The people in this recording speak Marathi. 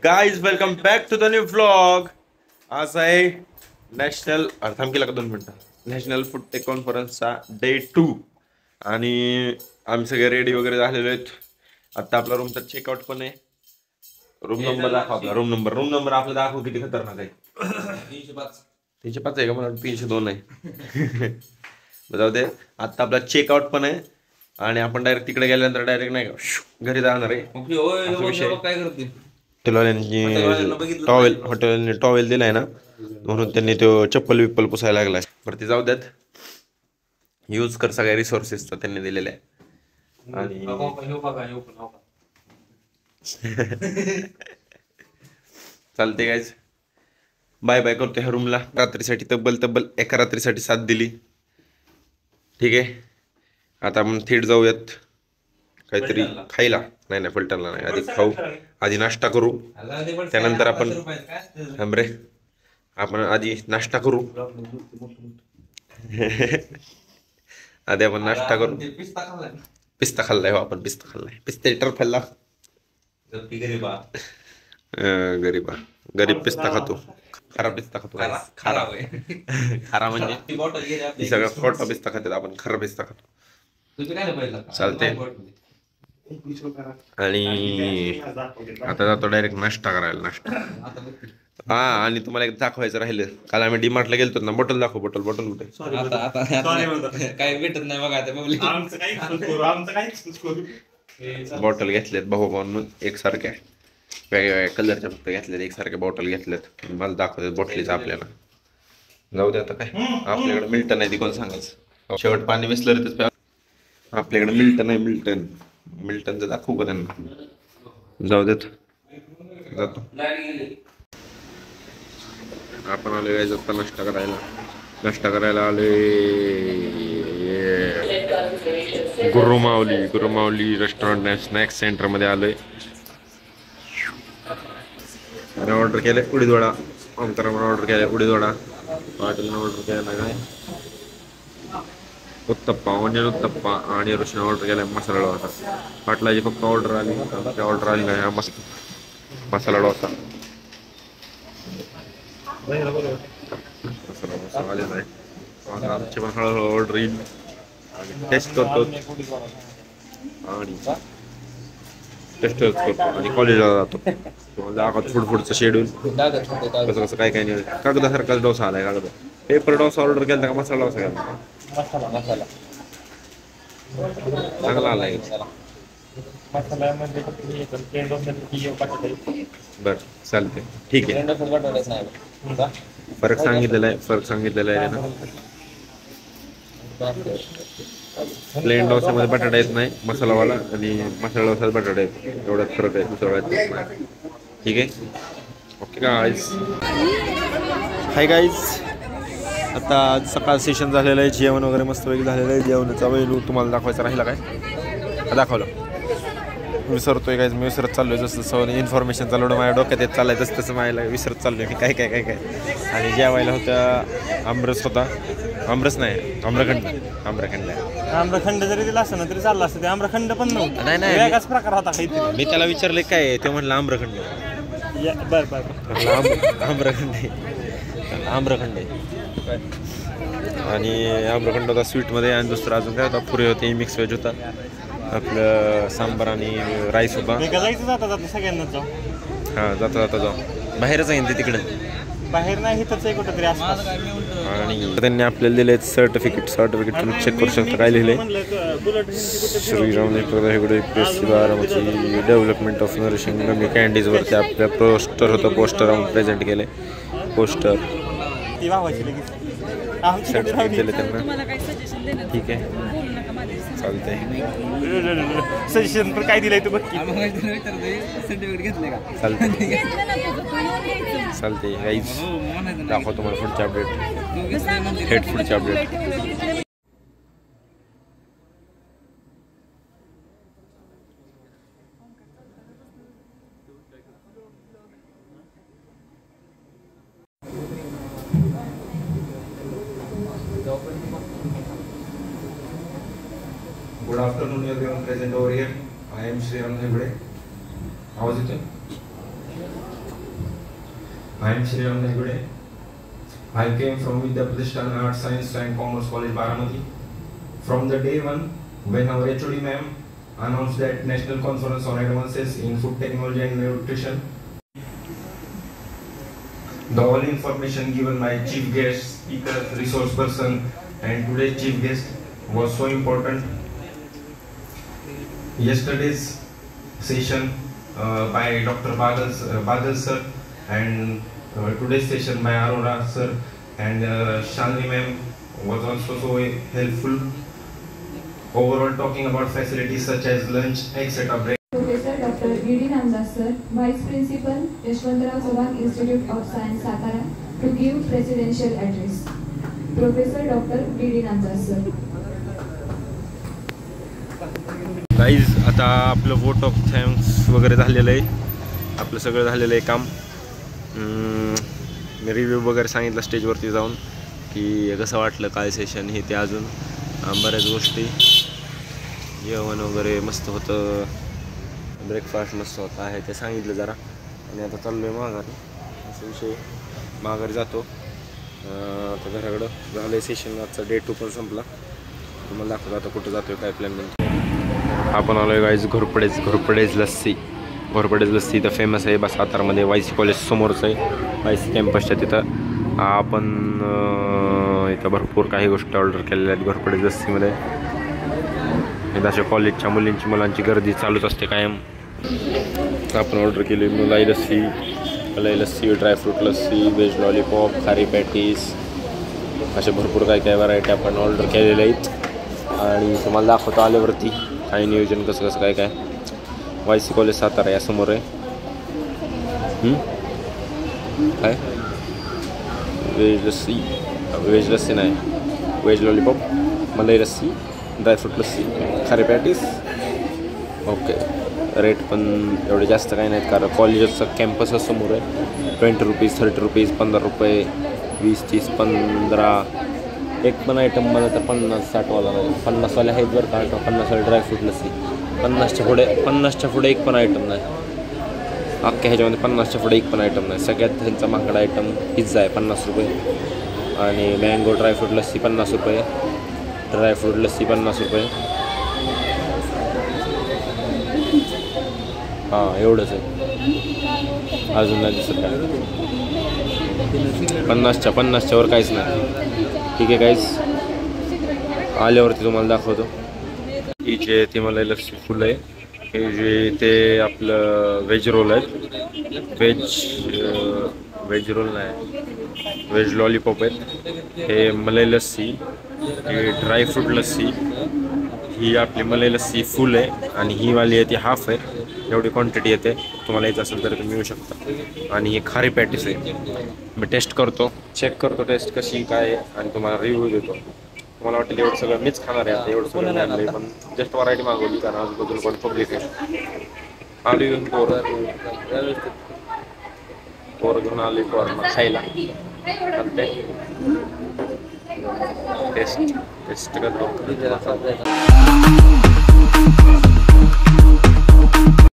Guys welcome back to the new vlog. आज आहे नॅशनल थांब केला का 2 मिनिटं नॅशनल फूड टेक कॉन्फरन्सचा डे 2 आणि आम्ही सगळे रेडी वगैरे झालेलो आहेत. आता आपला रूमचा चेकआउट पण आहे. रूम नंबर दाखव आपला रूम नंबर आपला दाखव किती खतरनाक आहे. 305 आहे का मला 302 आहे. जाऊ दे. आता आपला चेकआउट पण आहे आणि आपण डायरेक्ट तिकडे गेल्यानंतर डायरेक्ट नाही का घरी जाणार आहे. काय करते हॉटेलने टॉवेल दिलाय ना म्हणून त्यांनी तो चप्पल विप्पल पुसायला लागलाय. बरं ते जाऊ द्यात. यूज कर सगळ्या रिसोर्सेसचा त्यांनी दिलेला आहे. आणि चालते गायज. बाय बाय करतो ह्या रूमला. रात्रीसाठी तब्बल एका रात्रीसाठी साथ दिली. ठीक आहे. आता आपण थेट जाऊयात काहीतरी खायला. नाही फलटणला नाही. आधी खाऊ. आधी नाश्ता करू. त्यानंतर आपण आपण आधी नाश्ता करू. आधी आपण नाश्ता करू. पिस्ता खाल्लाय हो आपण. पिस्ता खाल्लाय. पिस्ता लिटर खाल्ला. गरीब पिस्ता खातो. खरा पिस्ता खातो. खरा म्हणजे सगळं खोटा पिस्ता खातात. आपण खरा पिस्ता खातो. चालते. आणि आता जातो डायरेक्ट नाश्ता करायला. नाश्ता आणि तुम्हाला एक दाखवायचं राहिलं. काल आम्ही डीमार्टला गेलतो ना. बॉटल दाखव. बॉटल कुठे काय भेटत नाही बघा. बॉटल घेतल्यात भाऊ म्हणून एकसारख्या वेगवेगळ्या कलरच्या फक्त घेतल्यात. एकसारख्या बॉटल घेतल्यात. मला दाखवतात बॉटलीचं आपल्याला. जाऊ दे आता काय. आपल्याकडे मिल्टन आहे ती कोण सांगायचं. शेवट पाणी मिसलर आपल्याकडे मिल्टन आहे. मिल्टनचं दाखवू का त्यांना. जाऊ देत. जातो. आपण आलोय आता नाश्ता करायला आलोय Gurumauli restaurant and snacks centre मध्ये आलोय. आणि ऑर्डर केलंय उडीदवडा. अंतरावर ऑर्डर केलाय उडीदवडा. पाटीलनं ऑर्डर केला काय उत्तप्पा ऑनियन उत्तप्पा. आणि ऋषीने ऑर्डर केलाय मसाला डोसा. पाटलाची फक्त ऑर्डर आली नाही. मस्त मसाला डोसा. मसाला डोसा आलेला आहे. आमची पण हळूहळू ऑर्डर येईल. टेस्ट करतो आणि कॉलेजला जातो. फूडचं शेड्यूल कसं काय नाही. कागदासारखाच डोसा आलाय. कागद पेपर डोसा ऑर्डर केला का मसाला डोसा केला. चांगला आलाय. बर चालते. ठीक आहे. फरक सांगितलेला आहे ना. प्लेन डोसामध्ये बटाटा येत नाही मसालावाला. आणि मसाला डोसा बटाटा येतो. एवढाच फरक आहे. दुसरा ठीक आहे. Okay guys. Hi guys. आता सकाळ सेशन झालेलं आहे. जेवण वगैरे मस्तपैकी झालेलं आहे. जेवणाचा वेळ तुम्हाला दाखवायचा राहिला काय दाखवलं. विसरतोय काय. मी विसरत चाललोय. जसं इन्फॉर्मेशन चालवलं माझ्या डोक्यात येत चाललंय तसं माझ्याला विसरत चाललोय मी काय. आणि जेवायला होत्या आमरस होता. आमरस नाही आम्रखंड जरी दिला असतं ना तरी चाललं असतं. ते आम्रखंड पण नव्हतं. नाही वेगळाच प्रकार होता काहीतरी. मी त्याला विचारले काय ते म्हणलं आम्रखंड. आम्रखंड आहे. आणि आम्रखंड होता स्वीटमध्ये. आणि दुसरा अजून काय होता पुरे होते. मिक्स व्हेज होता. आपलं सांबार आणि राईस होता. जाता सगळ्यांना जाऊ. हां जाता जाऊ. बाहेरच आहे ते तिकडे. बाहेर नाही इथंच आहे कुठं तरी. आणि त्यांनी आपल्याला दिले सर्टिफिकेट तुम्ही चेक करू शकता. काय लिहिले. Shriram Hegde Baramati development of nourishing gummy कॅन्डीजवरती आपल्या पोस्टर होतं. पोस्टर आम्ही प्रेझेंट केले. पोस्टर सर्टिफिकेट दिले त्यांना. ठीक आहे चालतंय. सजेशन पण काय दिलंय तू बघ. चालते गाईज. दाखवतो तुम्हाला पुढचे अपडेट. हेड पुढचे update. Good afternoon everyone present over here. I am Sriram Hegde. How is it? I am Shriram Negode. I came from Vidya Pratishthan Arts, Science and Commerce College, Baramati. From the day one, when our HOD ma'am announced that National Conference on Advances in Food Technology and Nutrition, the all information given by chief guest, speaker, resource person and today's chief guest was so important. Yesterday's session by Dr. Badal sir and today's session by Arora sir and Shalini ma'am was also so helpful. Overall, talking about facilities such as lunch, etc. Professor Dr. D.D. Namdas sir, Vice Principal, Yashwantrao Chauhan Institute of Science, Satara, to give presidential address. Professor Dr. D.D. Namdas sir. Guys आता आपलं वोट ऑफ थँक्स वगैरे झालेलं आहे, आपलं सगळं झालेलं आहे काम. मी रिव्ह्यू वगैरे सांगितलं स्टेजवरती जाऊन की कसं वाटलं काय सेशन हे ते, अजून बऱ्याच गोष्टी. जेवण वगैरे मस्त होतं, ब्रेकफास्ट मस्त होता आहे ते सांगितलं जरा. आणि आता चाललो आहे माघारी, असा विषय. माघारी जातो आता घराकडं. झालं आहे सेशन, आजचा डे 2 पण संपला. तुम्हाला दाखवतो आता कुठं जातो आहे, काय प्लॅन म्हणतो. आपण आलो आहे गाईज घोरपडेज लस्सी. घोरपडेज लस्सी इथं फेमस आहे सातारमध्ये, वायसी कॉलेज समोरच आहे, वायसी कॅम्पसच्या तिथं. आपण इथं भरपूर काही गोष्टी ऑर्डर केलेल्या आहेत घोरपडेज लस्सीमध्ये. इथं अशा कॉलेजच्या मुलांची गर्दी चालूच असते कायम. आपण ऑर्डर केली मलाई lassi, dry fruit lassi, veg lollipop, खारी पॅटीस, असे भरपूर काय व्हरायटी आपण ऑर्डर केलेल्या आहेत. आणि तुम्हाला दाखवतो आल्यावरती काय नियोजन कसं काय. वायसी कॉलेज सातारा या समोर आहे. काय व्हेज लस्सी नाही, व्हेज लॉलीपॉप, मलाई लस्सी, ड्रायफ्रूट लस्सी, खारी पॅटीस. ओके, रेट पण एवढे जास्त काही नाहीत कारण कॉलेजचा कॅम्पसच समोर आहे. 20 रुपीज, 30 रुपीज, 15 रुपये, 20, 30, 15. एक पण आयटम मला तर 50-60 वाला नाही. 50 वाले आहेत बरं का, 50 वाले ड्रायफ्रूट लस्सी. 50च्या पुढे एक पण आयटम नाही. अख्ख्या ह्याच्यामध्ये 50च्या पुढे एक पण आयटम नाही. सगळ्यात त्यांचा महागडा आयटम पिझ्झा आहे 50 रुपये. आणि मँगो ड्रायफ्रूट लस्सी 50 रुपये, ड्रायफ्रूट लस्सी 50 रुपये. हां एवढंच आहे, अजून नाही दिसत काय. 50च्या वर काहीच नाही. ठीक आहे गाईज, आल्यावरती तुम्हाला दाखवतो. ही जे ती मलाई लस्सी फुल आहे, हे जे ते आपलं व्हेज रोल आहेत, व्हेज रोल नाही, व्हेज लॉलीपॉप आहेत. हे मलाई लस्सी, हे ड्रायफ्रूट लस्सी, ही आपली मलाई लस्सी फुल आहे आणि ही वाली आहे ती हाफ आहे. एवढी क्वांटिटी येते. तुम्हाला यायचं असेल तर तुम्ही मिळू शकता. आणि ही खारी पॅटीस आहे. मी टेस्ट करतो, चेक करतो टेस्ट कशी काय आहे आणि तुम्हाला रिव्ह्यू देतो. तुम्हाला वाटेल एवढं सगळं मीच खाणार आहे आता, एवढं सगळं नाही आणलं, पण जस्ट व्हरायटी मागवली कारण आजूबाजूला पण पब्लिक आहे. आली पोरं घेऊन आली पोरांना खायला. टेस्ट करतो.